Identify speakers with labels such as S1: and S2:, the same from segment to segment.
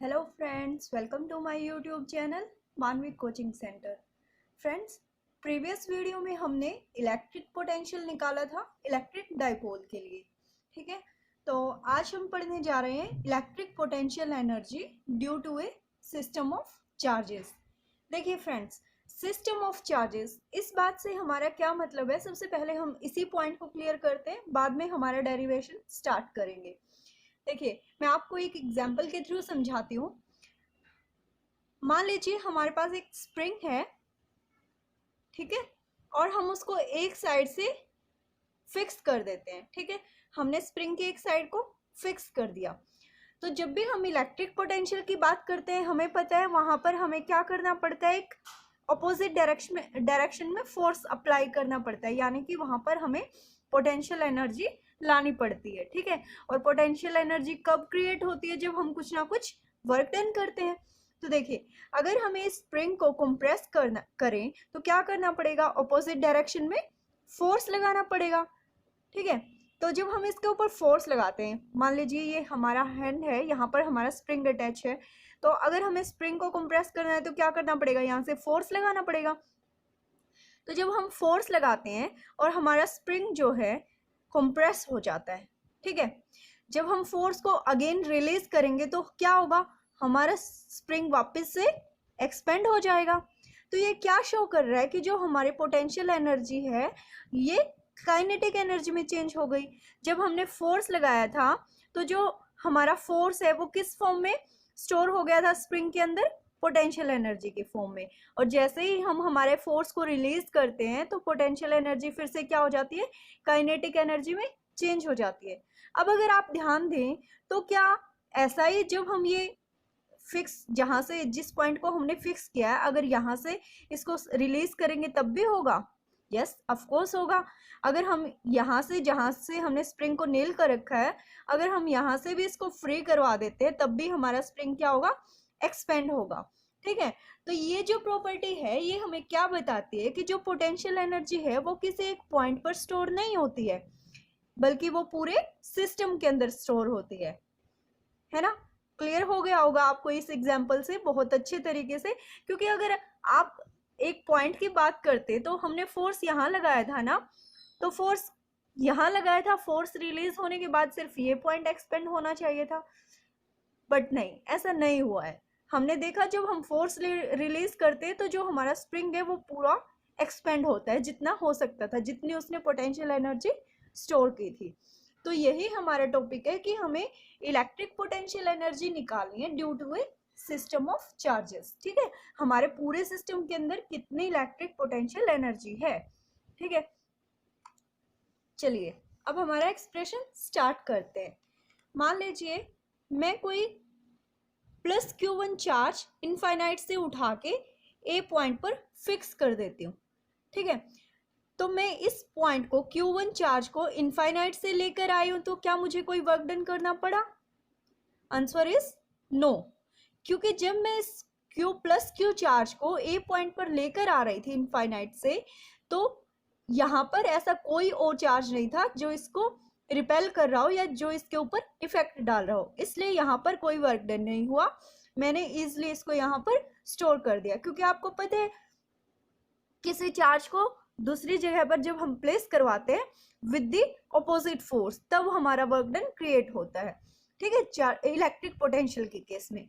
S1: Hello friends, welcome to my YouTube channel Manvik coaching centre. Friends, previous video में हमने electric potential निकाला था electric dipole के लिए। ठीक है, तो आज हम पढ़ने जा रहे हैं electric potential energy due to a system of charges. देखिए फ्रेंड्स, सिस्टम ऑफ चार्जेस, इस बात से हमारा क्या मतलब है, सबसे पहले हम इसी पॉइंट को क्लियर करते हैं, बाद में हमारा डेरिवेशन स्टार्ट करेंगे। देखिए, मैं आपको एक एग्जांपल के थ्रू समझाती हूँ। मान लीजिए हमारे पास एक स्प्रिंग है, ठीक है, और हम उसको एक साइड से फिक्स कर देते हैं। ठीक है, हमने स्प्रिंग की एक साइड को फिक्स कर दिया। तो जब भी हम इलेक्ट्रिक पोटेंशियल की बात करते हैं, हमें पता है वहां पर हमें क्या करना पड़ता है, एक अपोजिट डायरेक्शन में फोर्स अप्लाई करना पड़ता है, यानी कि वहां पर हमें पोटेंशियल एनर्जी लानी पड़ती है। ठीक है, और पोटेंशियल एनर्जी कब क्रिएट होती है, जब हम कुछ ना कुछ वर्क डन करते हैं। तो देखिए, अगर हमें इस स्प्रिंग को कंप्रेस करें तो क्या करना पड़ेगा, अपोजिट डायरेक्शन में फोर्स लगाना पड़ेगा। ठीक है, तो जब हम इसके ऊपर फोर्स लगाते हैं, मान लीजिए ये हमारा हैंड है, यहाँ पर हमारा स्प्रिंग अटैच है, तो अगर हमें स्प्रिंग को कंप्रेस करना है तो क्या करना पड़ेगा, यहाँ से फोर्स लगाना पड़ेगा। तो जब हम फोर्स लगाते हैं और हमारा स्प्रिंग जो है कंप्रेस हो जाता है, ठीक है, जब हम फोर्स को अगेन रिलीज करेंगे तो क्या होगा, हमारा स्प्रिंग वापस से एक्सपेंड हो जाएगा। तो ये क्या शो कर रहा है कि जो हमारे पोटेंशियल एनर्जी है ये काइनेटिक एनर्जी में चेंज हो गई। जब हमने फोर्स लगाया था तो जो हमारा फोर्स है वो किस फॉर्म में स्टोर हो गया था स्प्रिंग के अंदर, पोटेंशियल एनर्जी के फॉर्म में। और जैसे ही हम हमारे फोर्स को रिलीज करते हैं तो पोटेंशियल एनर्जी फिर से क्या हो जाती है, काइनेटिक एनर्जी में चेंज हो जाती है। अब अगर आप ध्यान दें तो क्या ऐसा ही जब हम ये फिक्स, जहां से जिस पॉइंट को हमने फिक्स किया है, अगर यहाँ से इसको रिलीज करेंगे तब भी होगा? यस, ऑफ कोर्स होगा। अगर हम यहाँ से, जहां से हमने स्प्रिंग को नेल कर रखा है, अगर हम यहाँ से भी इसको फ्री करवा देते हैं तब भी हमारा स्प्रिंग क्या होगा, एक्सपेंड होगा। ठीक है, तो ये जो प्रॉपर्टी है ये हमें क्या बताती है कि जो पोटेंशियल एनर्जी है वो किसी एक पॉइंट पर स्टोर नहीं होती है, बल्कि वो पूरे सिस्टम के अंदर स्टोर होती है ना। क्लियर हो गया होगा आपको इस एग्जाम्पल से बहुत अच्छे तरीके से, क्योंकि अगर आप एक पॉइंट की बात करते तो हमने फोर्स यहाँ लगाया था ना, तो फोर्स यहाँ लगाया था, फोर्स रिलीज होने के बाद सिर्फ ये पॉइंट एक्सपेंड होना चाहिए था, बट नहीं, ऐसा नहीं हुआ है। हमने देखा जब हम फोर्स रिलीज करते तो जो हमारा स्प्रिंग है वो पूरा एक्सपेंड होता है, जितना हो सकता था, जितनी उसने पोटेंशियल एनर्जी स्टोर की थी। तो यही हमारा टॉपिक है कि हमें इलेक्ट्रिक पोटेंशियल एनर्जी निकालनी है due to a system of charges. ठीक है, हमारे पूरे सिस्टम के अंदर कितनी इलेक्ट्रिक पोटेंशियल एनर्जी है। ठीक है, चलिए अब हमारा एक्सप्रेशन स्टार्ट करते हैं। मान लीजिए मैं कोई प्लस Q1 चार्ज इनफाइनाइट से उठा के ए पॉइंट पर फिक्स कर देती हूँ। ठीक है, तो मैं इस पॉइंट को Q1 चार्ज को इनफाइनाइट से लेकर आई हूं, तो क्या मुझे कोई वर्क डन करना पड़ा? आंसर इज नो, क्योंकि जब मैं इस Q चार्ज को ए पॉइंट पर लेकर आ रही थी इनफाइनाइट से, तो यहाँ पर ऐसा कोई और चार्ज नहीं था जो इसको रिपेल कर रहा हो या जो इसके ऊपर इफेक्ट डाल रहा हो, इसलिए यहाँ पर कोई वर्क डन नहीं हुआ। मैंने इजिली इसको यहाँ पर स्टोर कर दिया, क्योंकि आपको पता है किसी चार्ज को दूसरी जगह पर जब हम प्लेस करवाते हैं विद द ऑपोजिट फोर्स, तब हमारा वर्क डन क्रिएट होता है। ठीक है, इलेक्ट्रिक पोटेंशियल के केस में।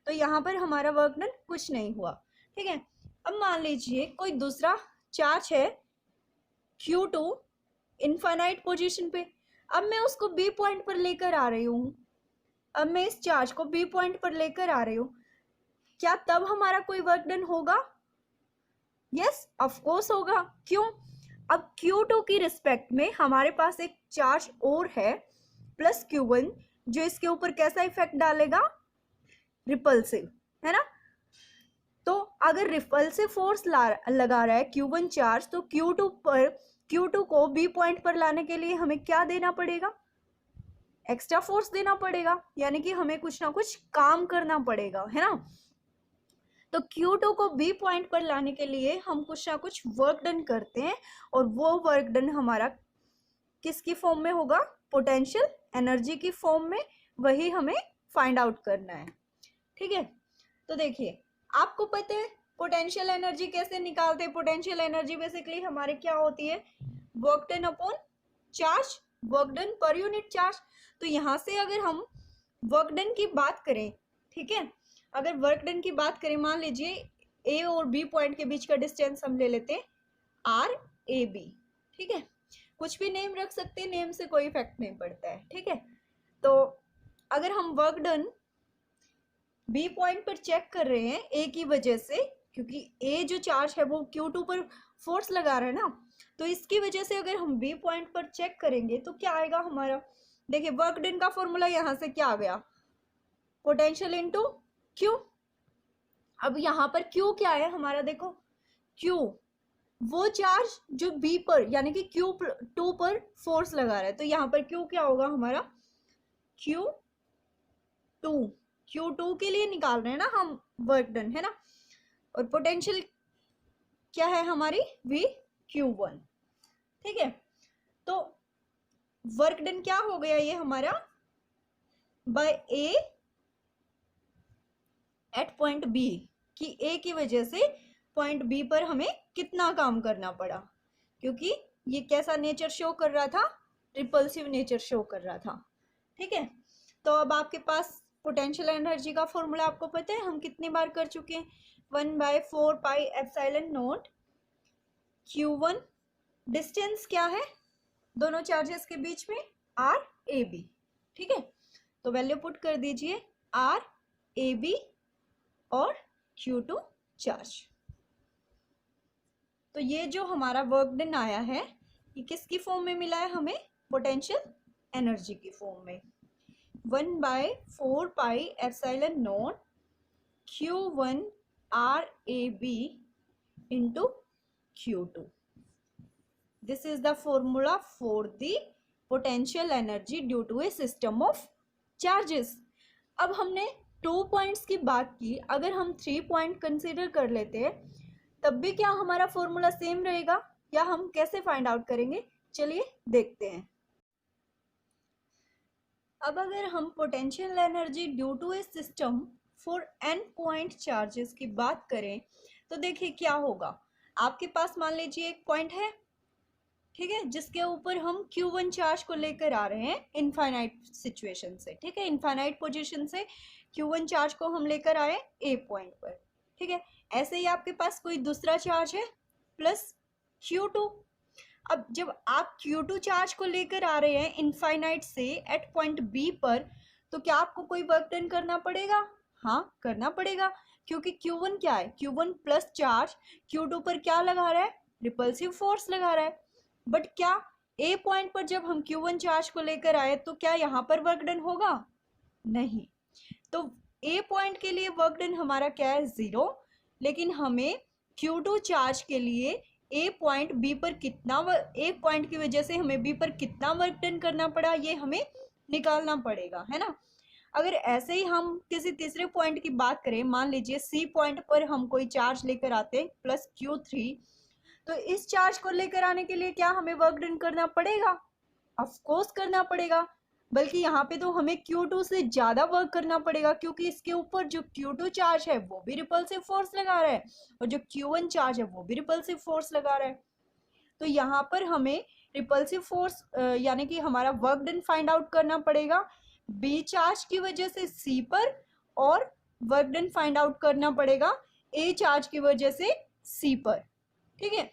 S1: तो यहाँ पर हमारा वर्क डन कुछ नहीं हुआ। ठीक है, अब मान लीजिए कोई दूसरा चार्ज है Q2 इनफाइनाइट पोजीशन पे, अब मैं उसको बी पॉइंट पर लेकर आ रही हूँ, अब मैं इस चार्ज को बी पॉइंट पर लेकर आ रही हूँ, क्या तब हमारा कोई वर्क डन होगा? यस, ऑफ कोर्स होगा। क्यों? अब Q2 की रिस्पेक्ट में हमारे पास एक चार्ज और है प्लस Q1, जो इसके ऊपर कैसा इफेक्ट डालेगा, रिपल्सिव, है ना। तो अगर रिपल्सिव फोर्स लगा रहा है Q1 चार्ज, तो Q2 को बी पॉइंट पर लाने के लिए हमें क्या देना पड़ेगा, एक्स्ट्रा फोर्स देना पड़ेगा, यानी कि हमें कुछ ना कुछ काम करना पड़ेगा, है ना। तो Q2 को बी पॉइंट पर लाने के लिए हम कुछ ना कुछ वर्क डन करते हैं, और वो वर्क डन हमारा किसकी फॉर्म में होगा, पोटेंशियल एनर्जी की फॉर्म में। वही हमें फाइंड आउट करना है। ठीक है, तो देखिए आपको पता है पोटेंशियल एनर्जी कैसे निकालते हैं। पोटेंशियल एनर्जी बेसिकली हमारे क्या होती है, work done upon charge, work done per unit charge. तो यहाँ से अगर हम वर्क डन की बात करें, ठीक है, अगर वर्क डन की बात करें, मान लीजिए ए और बी पॉइंट के बीच का डिस्टेंस हम ले लेते हैं आर ए बी, ठीक है, कुछ भी नेम रख सकते हैं, नेम से कोई इफेक्ट नहीं पड़ता है, ठीक है। तो अगर हम वर्क डन बी पॉइंट पर चेक कर रहे हैं ए की वजह से, क्योंकि ए जो चार्ज है वो Q2 पर फोर्स लगा रहा है ना, तो इसकी वजह से अगर हम बी पॉइंट पर चेक करेंगे तो क्या आएगा हमारा, देखिए वर्क डन का फॉर्मूला यहाँ से क्या आ गया, पोटेंशियल इनटू क्यू। अब यहाँ पर क्यू क्या है हमारा, देखो क्यू वो चार्ज जो बी पर यानी कि Q2 पर फोर्स लगा रहा है, तो यहाँ पर क्यू क्या होगा हमारा Q2 के लिए निकाल रहे हैं ना हम वर्क डन, है ना, और पोटेंशियल क्या है हमारी VQ1, ठीक है। तो वर्क डन क्या हो गया ये हमारा, बाय ए एट पॉइंट बी, कि ए की वजह से पॉइंट बी पर हमें कितना काम करना पड़ा, क्योंकि ये कैसा नेचर शो कर रहा था, रिपल्सिव नेचर शो कर रहा था, ठीक है। तो अब आपके पास पोटेंशियल एनर्जी का फॉर्मूला आपको पता है, हम कितनी बार कर चुके हैं, 1/4 pi epsilon not Q1, distance क्या है दोनों चार्जेस के बीच में, आर ए बी, ठीक है। तो वैल्यू पुट कर दीजिए आर ए बी और Q2 चार्ज। तो ये जो हमारा वर्क डन आया है ये किसकी फॉर्म में मिला है हमें, पोटेंशियल एनर्जी की फॉर्म में, 1/4 pi epsilon not Q1 R A B into Q2. This is the formula for the potential energy due to a system of charges. अब हमने 2 पॉइंट्स की बात की, अगर हम 3 पॉइंट कंसिडर कर लेते हैं तब भी क्या हमारा फॉर्मूला सेम रहेगा, या हम कैसे फाइंड आउट करेंगे, चलिए देखते हैं। अब अगर हम potential energy due to a system for n point charges की बात करें तो देखिए क्या होगा, आपके पास मान लीजिए एक पॉइंट है, ठीक है, जिसके ऊपर हम Q1 चार्ज को लेकर आ रहे हैं इनफाइनाइट सिचुएशन से, ठीक है, इनफाइनाइट पोजीशन से Q1 चार्ज को हम लेकर आए ए पॉइंट पर, ठीक है। ऐसे ही आपके पास कोई दूसरा चार्ज है प्लस Q2। अब जब आप Q2 चार्ज को लेकर आ रहे हैं इनफाइनाइट से एट पॉइंट बी पर, तो क्या आपको कोई वर्क डन करना पड़ेगा, हाँ करना पड़ेगा, क्योंकि Q1 क्या है, Q1 प्लस चार्ज Q2 पर क्या लगा रहा है, रिपल्सिव फोर्स लगा रहा है। बट क्या ए पॉइंट पर जब हम Q1 चार्ज को लेकर आए तो क्या यहाँ पर वर्क डन होगा, नहीं। तो ए पॉइंट के लिए वर्क डन हमारा क्या है, 0, लेकिन हमें Q2 चार्ज के लिए ए पॉइंट बी पर कितना, ए पॉइंट की वजह से हमें बी पर कितना वर्क डन करना पड़ा ये हमें निकालना पड़ेगा, है ना। अगर ऐसे ही हम किसी तीसरे पॉइंट की बात करें, मान लीजिए सी पॉइंट पर हम कोई चार्ज लेकर आते हैं प्लस Q3, तो इस चार्ज को लेकर आने के लिए क्या हमें वर्क डन करना पड़ेगा, ऑफ कोर्स करना पड़ेगा, बल्कि यहाँ पे तो हमें Q2 से ज्यादा वर्क करना पड़ेगा, क्योंकि इसके ऊपर जो Q2 चार्ज है वो भी रिपल्सिव फोर्स लगा रहा है और जो Q1 चार्ज है वो भी रिपल्सिव फोर्स लगा रहा है। तो यहाँ पर हमें रिपल्सिव फोर्स यानी कि हमारा वर्क डन फाइंड आउट करना पड़ेगा बी चार्ज की वजह से सी पर, और वर्क डन फाइंड आउट करना पड़ेगा ए चार्ज की वजह से सी पर, ठीक है।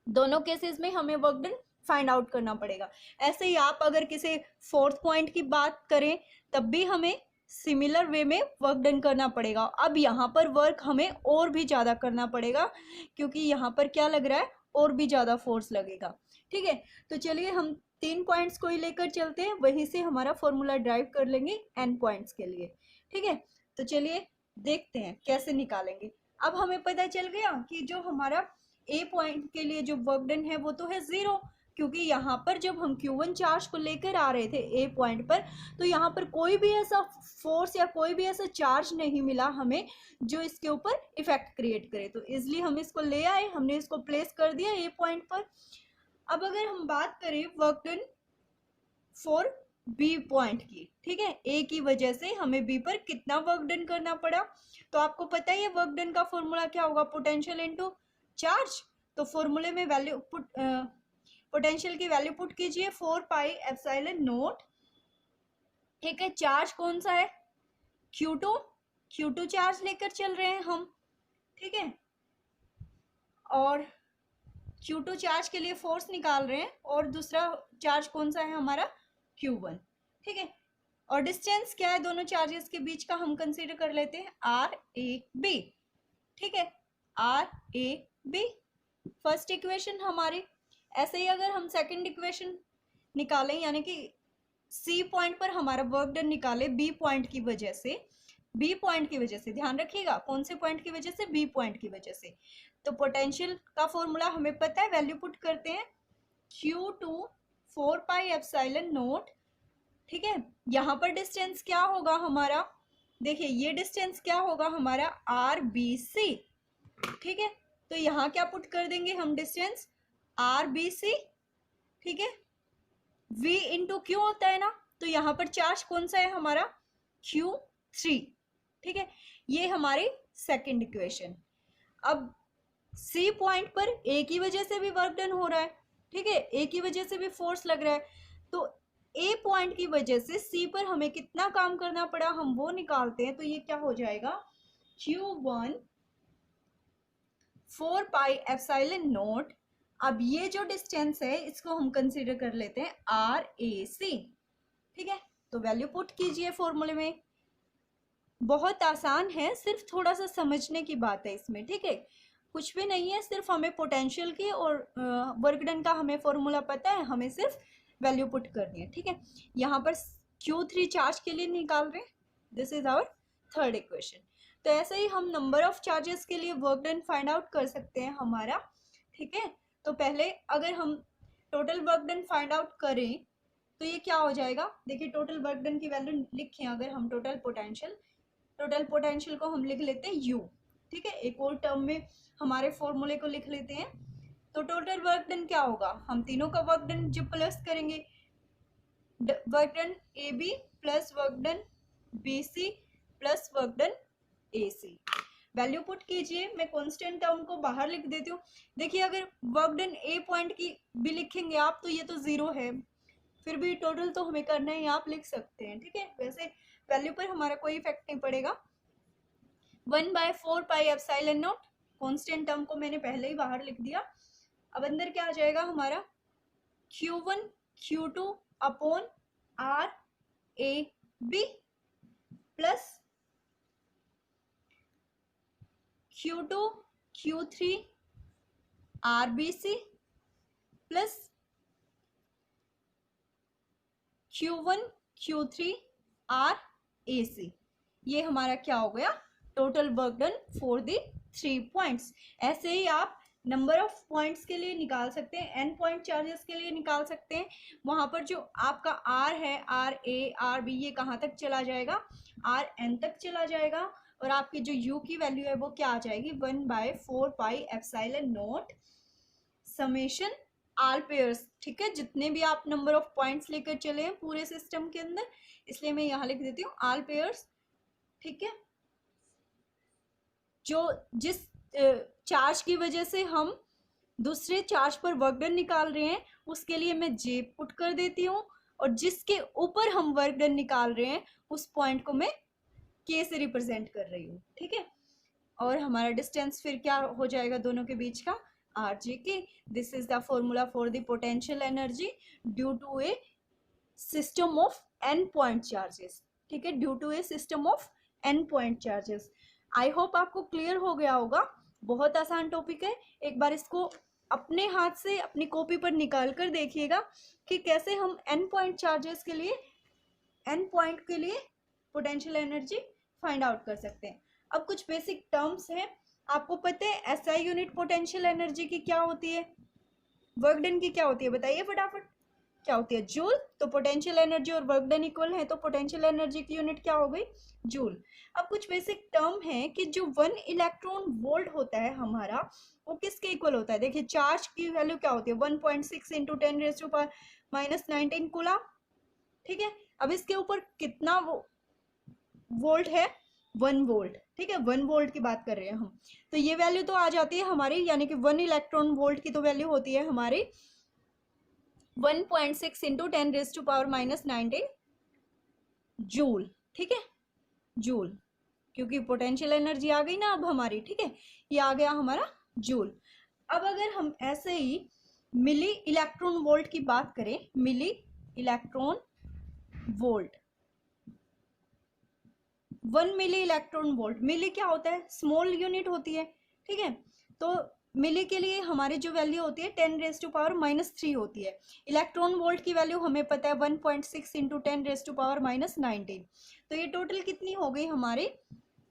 S1: दोनों केसेस में हमें वर्क डन फाइंड आउट करना पड़ेगा। ऐसे ही आप अगर किसी फोर्थ पॉइंट की बात करें तब भी हमें सिमिलर वे में वर्क डन करना पड़ेगा। अब यहाँ पर वर्क हमें और भी ज़्यादा करना पड़ेगा, क्योंकि यहाँ पर क्या लग रहा है, और भी ज़्यादा फोर्स लगेगा, ठीक है। तो चलिए हम 3 पॉइंट्स को ही लेकर चलते हैं, वहीं से हमारा फॉर्मूला ड्राइव कर लेंगे n पॉइंट्स के लिए, ठीक है। तो चलिए देखते हैं कैसे निकालेंगे। अब हमें पता चल गया कि जो हमारा ए पॉइंट के लिए जो वर्क डन है वो तो है 0, क्योंकि यहाँ पर जब हम Q1 चार्ज को लेकर आ रहे थे ए पॉइंट पर, तो यहाँ पर कोई भी ऐसा फोर्स या कोई भी ऐसा चार्ज नहीं मिला हमें जो इसके ऊपर इफेक्ट क्रिएट करे, तो इसलिए हम इसको ले आए, हमने इसको प्लेस कर दिया ए पॉइंट पर। अब अगर हम बात करें work done for B point की, ठीक है। ए की वजह से हमें बी पर कितना वर्क डन करना पड़ा, तो आपको पता ही है वर्क डन का फॉर्मूला क्या होगा, पोटेंशियल इनटू चार्ज। तो फॉर्मूले में वैल्यू पुट, पोटेंशियल की वैल्यू पुट कीजिए 4 पाई एप्सिलॉन नॉट, ठीक है। चार्ज कौन सा है, Q2 चार्ज लेकर चल रहे हैं हम, ठीक है। और Q2 चार्ज के लिए फोर्स निकाल रहे हैं, और दूसरा चार्ज कौन सा है हमारा, Q1, ठीक है। और डिस्टेंस क्या है दोनों चार्जेस के बीच का, हम कंसीडर कर लेते हैं RAB, ठीक है, RAB फर्स्ट इक्वेशन हमारी। ऐसे ही अगर हम सेकंड इक्वेशन निकालें, यानी कि सी पॉइंट पर हमारा वर्क डन निकाले बी पॉइंट की वजह से, बी पॉइंट की वजह से, ध्यान रखिएगा कौन से पॉइंट की वजह से, बी पॉइंट की वजह से। तो पोटेंशियल का फॉर्मूला हमें पता है, वैल्यू पुट करते हैं Q2 4 पाई एप्सिलॉन नॉट, ठीक है। यहाँ पर डिस्टेंस क्या होगा हमारा, देखिए ये डिस्टेंस क्या होगा हमारा RBC, ठीक है। तो यहाँ क्या पुट कर देंगे हम, डिस्टेंस RBC, ठीक है। V इंटू क्यू होता है ना, तो यहाँ पर चार्ज कौन सा है हमारा, Q3, ठीक है। ये हमारी सेकंड इक्वेशन। अब सी पॉइंट पर ए की वजह से भी वर्क डन हो रहा है, ठीक है, ए की वजह से भी फोर्स लग रहा है, तो ए पॉइंट की वजह से सी पर हमें कितना काम करना पड़ा, हम वो निकालते हैं। तो ये क्या हो जाएगा, Q1 4 पाई एप्सिलॉन नॉट। अब ये जो डिस्टेंस है इसको हम कंसीडर कर लेते हैं RAC, ठीक है। तो वैल्यू पुट कीजिए फॉर्मूले में, बहुत आसान है, सिर्फ थोड़ा सा समझने की बात है इसमें, ठीक है। कुछ भी नहीं है, सिर्फ हमें पोटेंशियल की और वर्क डन का हमें फॉर्मूला पता है, हमें सिर्फ वैल्यू पुट करनी है, ठीक है। यहाँ पर Q3 चार्ज के लिए निकाल रहे हैं, this is our third equation. तो ऐसे ही हम नंबर ऑफ चार्जेस के लिए वर्क डन फाइंड आउट कर सकते हैं हमारा, ठीक है। तो पहले अगर हम total work done find out करें तो ये क्या हो जाएगा, देखिए टोटल वर्क डन की वैल्यू लिखें, अगर हम टोटल पोटेंशियल को हम लिख लेते हैं U, ठीक है। एक और टर्म में हमारे फॉर्मूले को लिख लेते हैं। तो टोटल वर्क डन क्या होगा, हम तीनों का वर्क डन जब प्लस करेंगे, work done AB plus work done BC plus work done AC, value put कीजिए। मैं कांस्टेंट टर्म को बाहर लिख देती हूँ। देखिए अगर वर्क डन ए पॉइंट की भी लिखेंगे आप तो ये तो 0 है, फिर भी टोटल तो हमें करना है, आप लिख सकते हैं, ठीक है। वैसे वैल्यू पर हमारा कोई इफेक्ट नहीं पड़ेगा। 1/4 pi epsilon not, constant term को मैंने पहले ही बाहर लिख दिया। अब अंदर क्या आ जाएगा हमारा, Q1 Q2 upon RAB plus Q2 Q3 RBC plus Q1 Q3 RAC। ये हमारा क्या हो गया, total work done for the 3 points. ऐसे ही आप नंबर ऑफ पॉइंट्स के लिए निकाल सकते हैं, n पॉइंट चार्जेस के लिए निकाल सकते हैं। वहां पर जो आपका R है, RA RB, ये कहाँ तक चला जाएगा, RN तक चला जाएगा। और आपकी जो U की वैल्यू है वो क्या आ जाएगी, 1/4 pi epsilon not summation all pairs, ठीक है। जितने भी आप नंबर ऑफ पॉइंट्स लेकर चले हैं पूरे सिस्टम के अंदर, इसलिए मैं यहाँ लिख देती हूँ आल पेयर्स, ठीक है। जो जिस चार्ज की वजह से हम दूसरे चार्ज पर वर्क डन निकाल रहे हैं उसके लिए मैं J पुट कर देती हूँ, और जिसके ऊपर हम वर्क डन निकाल रहे हैं उस पॉइंट को मैं K से रिप्रेजेंट कर रही हूँ, ठीक है। और हमारा डिस्टेंस फिर क्या हो जाएगा दोनों के बीच का, RJK। This is the formula for the potential energy due to a system of n point charges, ठीक है, due to a system of n point charges. I hope आपको क्लियर हो गया होगा, बहुत आसान टॉपिक है। एक बार इसको अपने हाथ से अपनी कॉपी पर निकाल कर देखिएगा कि कैसे हम n पॉइंट चार्जेस के लिए, n पॉइंट के लिए पोटेंशियल एनर्जी फाइंड आउट कर सकते हैं। अब कुछ बेसिक टर्म्स हैं, आपको पता है SI यूनिट पोटेंशियल एनर्जी की क्या होती है, वर्क डन की क्या होती है, बताइए फटाफट, क्या होती है, जूल। तो पोटेंशियल एनर्जी और वर्क डन इक्वल है, तो पोटेंशियल एनर्जी की यूनिट क्या हो गई, जूल। अब कुछ बेसिक टर्म है कि जो 1 इलेक्ट्रॉन वोल्ट होता है हमारा वो किसके इक्वल होता है, देखिए चार्ज की वैल्यू क्या होती है, 1.6 × 10⁻⁻19 कूलम, ठीक है। अब इसके ऊपर कितना वोल्ट है, 1 वोल्ट, ठीक है, 1 वोल्ट की बात कर रहे हैं हम। तो ये वैल्यू तो आ जाती है हमारी, यानी कि 1 इलेक्ट्रॉन वोल्ट की तो वैल्यू होती है हमारी 1.6 इंटू 10⁻⁻⁹ जूल, ठीक है, जूल, क्योंकि पोटेंशियल एनर्जी आ गई ना अब हमारी, ठीक है, ये आ गया हमारा जूल। अब अगर हम ऐसे ही मिली इलेक्ट्रॉन वोल्ट की बात करें, milli electron volt, 1 milli electron volt, milli क्या होता है, स्मॉल यूनिट होती है, ठीक है। तो मिली के लिए हमारी जो वैल्यू होती है 10⁻³ होती है। इलेक्ट्रॉन वोल्ट की वैल्यू हमें पता है 1.6 इंटू 10⁻⁻⁹। तो ये टोटल कितनी हो गई हमारी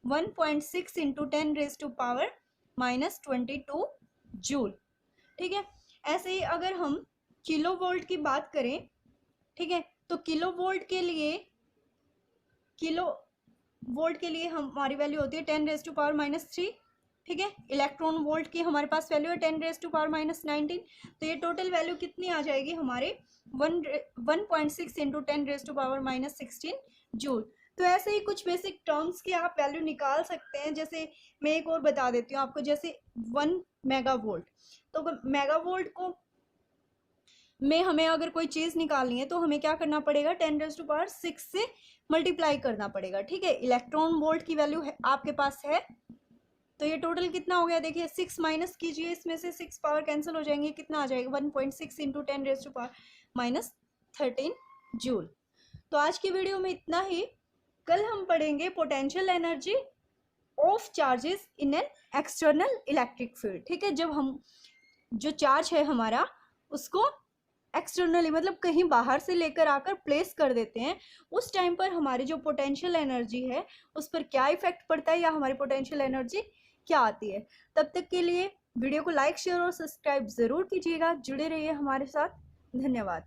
S1: 1.6 इंटू 10⁻⁻22 जूल, ठीक है। ऐसे ही अगर हम किलो वोल्ट की बात करें, ठीक है, तो किलो वोल्ट के लिए हमारी वैल्यू होती है 10⁻⁻3, ठीक है। इलेक्ट्रॉन वोल्ट की हमारे पास वैल्यू है 10⁻⁻19। तो ये टोटल वैल्यू कितनी आ जाएगी हमारे 1.6 इंटू 10⁻⁻16 जूल। तो ऐसे ही कुछ बेसिक टर्म्स की आप वैल्यू निकाल सकते हैं। जैसे मैं एक और बता देती हूँ आपको, जैसे 1 मेगावोल्ट, तो मेगावोल्ट को में हमें अगर कोई चीज़ निकालनी है तो हमें क्या करना पड़ेगा, 10⁻6 से मल्टीप्लाई करना पड़ेगा, ठीक है। इलेक्ट्रॉन वोल्ट की वैल्यू है आपके पास है, तो ये टोटल कितना हो गया, देखिए 6 माइनस कीजिए, इसमें से 6 पावर कैंसिल हो जाएंगे, कितना आ जाएगा 1.6 इंटू 10⁻⁻13 जूल। तो आज की वीडियो में इतना ही। कल हम पढ़ेंगे potential energy of charges in an external electric field, ठीक है। जब हम जो चार्ज है हमारा उसको एक्सटर्नली मतलब कहीं बाहर से लेकर आकर प्लेस कर देते हैं, उस टाइम पर हमारी जो पोटेंशियल एनर्जी है उस पर क्या इफेक्ट पड़ता है या हमारी पोटेंशियल एनर्जी क्या आती है। तब तक के लिए वीडियो को लाइक, शेयर और सब्सक्राइब ज़रूर कीजिएगा। जुड़े रहिए हमारे साथ। धन्यवाद।